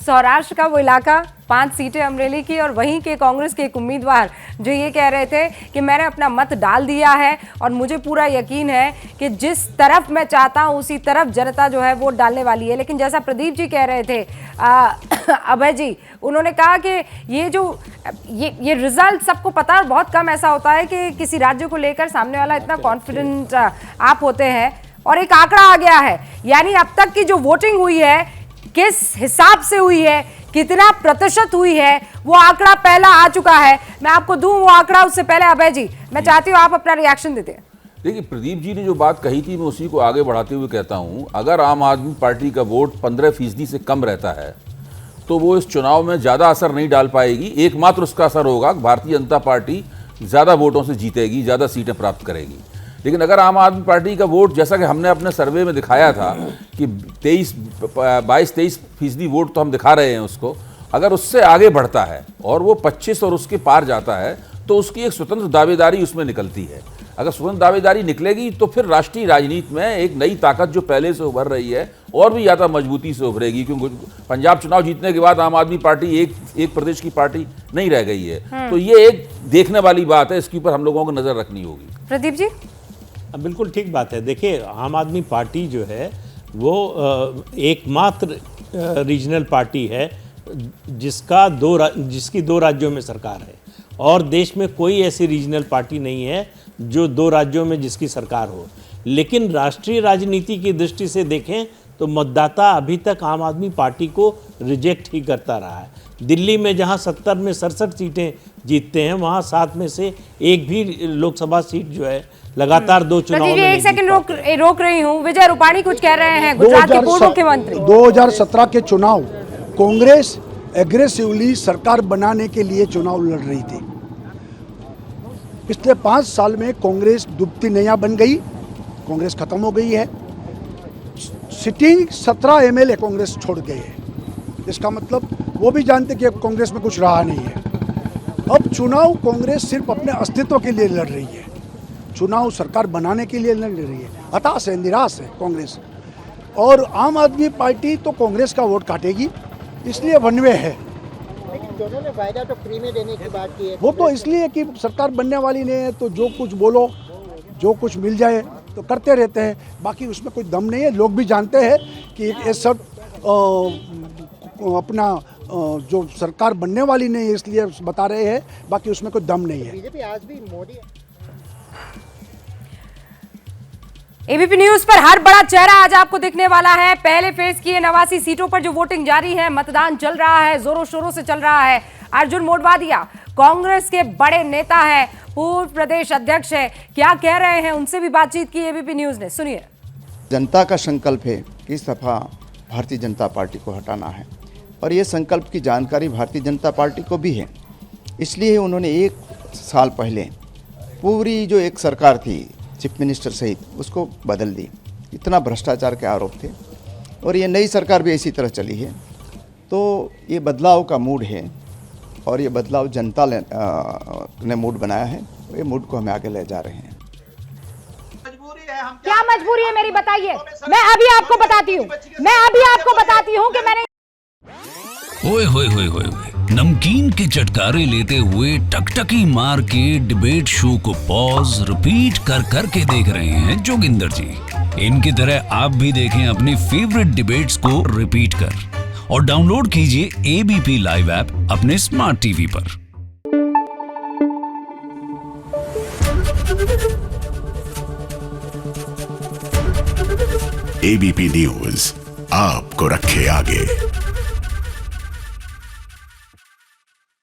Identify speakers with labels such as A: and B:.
A: सौराष्ट्र का वो इलाका, 5 सीटें अमरेली की, और वहीं के कांग्रेस के एक उम्मीदवार जो ये कह रहे थे कि मैंने अपना मत डाल दिया है और मुझे पूरा यकीन है कि जिस तरफ मैं चाहता हूँ उसी तरफ जनता जो है वोट डालने वाली है। लेकिन जैसा प्रदीप जी कह रहे थे, अभय जी, उन्होंने कहा कि ये रिजल्ट सबको पता है, और बहुत कम ऐसा होता है कि किसी राज्य को लेकर सामने वाला इतना कॉन्फिडेंट आप होते हैं। और एक आंकड़ा आ गया है, यानी अब तक की जो वोटिंग हुई है, किस हिसाब से हुई है, कितना प्रतिशत हुई है, वो आंकड़ा पहला आ चुका है। मैं आपको दूं वो आंकड़ा, उससे पहले अभय जी मैं चाहती हूँ आप अपना रिएक्शन देते हैं।
B: देखिए, प्रदीप जी ने जो बात कही थी, मैं उसी को आगे बढ़ाते हुए कहता हूं, अगर आम आदमी पार्टी का वोट 15% से कम रहता है तो वो इस चुनाव में ज़्यादा असर नहीं डाल पाएगी। एकमात्र उसका असर होगा भारतीय जनता पार्टी ज़्यादा वोटों से जीतेगी, ज़्यादा सीटें प्राप्त करेगी। लेकिन अगर आम आदमी पार्टी का वोट, जैसा कि हमने अपने सर्वे में दिखाया था कि 22-23% वोट तो हम दिखा रहे हैं उसको, अगर उससे आगे बढ़ता है और वो 25 और उसके पार जाता है तो उसकी एक स्वतंत्र दावेदारी उसमें निकलती है। अगर स्वतंत्र दावेदारी निकलेगी तो फिर राष्ट्रीय राजनीति में एक नई ताकत जो पहले से उभर रही है और भी ज़्यादा मजबूती से उभरेगी, क्योंकि पंजाब चुनाव जीतने के बाद आम आदमी पार्टी एक प्रदेश की पार्टी नहीं रह गई है। तो ये एक देखने वाली बात है, इसके ऊपर हम लोगों को नज़र रखनी होगी।
A: प्रदीप जी,
C: बिल्कुल ठीक बात है। देखिए, आम आदमी पार्टी जो है वो एकमात्र रीजनल पार्टी है जिसकी 2 राज्यों में सरकार है, और देश में कोई ऐसी रीजनल पार्टी नहीं है जो 2 राज्यों में जिसकी सरकार हो। लेकिन राष्ट्रीय राजनीति की दृष्टि से देखें तो मतदाता अभी तक आम आदमी पार्टी को रिजेक्ट ही करता रहा है। दिल्ली में जहां 70 में 67 सीटें जीतते हैं, वहां 7 में से एक भी लोकसभा सीट जो है लगातार 2 चुनाव में।
A: एक सेकंड रोक रही हूं। विजय रूपाणी कुछ कह रहे हैं, गुजरात के पूर्व मुख्यमंत्री।
D: 2017 के चुनाव कांग्रेस एग्रेसिवली सरकार बनाने के लिए चुनाव लड़ रही थी। पिछले 5 साल में कांग्रेस डूबती नैया बन गई, कांग्रेस खत्म हो गई है। सिटिंग 17 एमएलए कांग्रेस छोड़ गए हैं। इसका मतलब वो भी जानते कि कांग्रेस में कुछ रहा नहीं है। अब चुनाव कांग्रेस सिर्फ अपने अस्तित्व के लिए लड़ रही है, चुनाव सरकार बनाने के लिए लड़ रही है। हताश है, निराश है कांग्रेस, और आम आदमी पार्टी तो कांग्रेस का वोट काटेगी, इसलिए वनवे है।
E: लेकिन दोनों ने वायदा तो फ्री में देने की बात की है।
D: वो तो इसलिए कि सरकार बनने वाली नहीं है, तो जो कुछ बोलो, जो कुछ मिल जाए तो करते रहते हैं, बाकी उसमें कोई दम नहीं है। लोग भी जानते हैं कि ये सब अपना जो सरकार बनने वाली नहीं है इसलिए बता रहे हैं, बाकी उसमें कोई दम नहीं है।
E: बीजेपी आज भी मोदी
A: एबीपी न्यूज पर हर बड़ा चेहरा आज आपको दिखने वाला है। पहले फेज की 89 सीटों पर जो वोटिंग जारी है, मतदान चल रहा है, जोरों शोरों से चल रहा है। अर्जुन मोडवादिया कांग्रेस के बड़े नेता है, पूर्व प्रदेश अध्यक्ष है, क्या कह रहे हैं, उनसे भी बातचीत की एबीपी न्यूज ने, सुनिए।
F: जनता का संकल्प है कि इस दफा भारतीय जनता पार्टी को हटाना है, और ये संकल्प की जानकारी भारतीय जनता पार्टी को भी है। इसलिए उन्होंने 1 साल पहले पूरी जो एक सरकार थी, चीफ मिनिस्टर सहित, उसको बदल दी। इतना भ्रष्टाचार के आरोप थे, और ये नई सरकार भी इसी तरह चली है। तो ये बदलाव का मूड है, और ये बदलाव जनता ने मूड बनाया है। ये मूड को हमें आगे ले जा रहे हैं।
A: क्या मजबूरी है मेरी, बताइए। मैं अभी आपको बताती हूँ कि मैंने
G: ओए होए होए होए, नमकीन के चटकारे लेते हुए टकटकी मार के डिबेट शो को पॉज रिपीट कर करके देख रहे हैं जोगिंदर जी। इनकी तरह आप भी देखें अपनी फेवरेट डिबेट्स को रिपीट कर, और डाउनलोड कीजिए एबीपी लाइव ऐप अपने स्मार्ट टीवी पर।
H: एबीपी न्यूज आपको रखे आगे।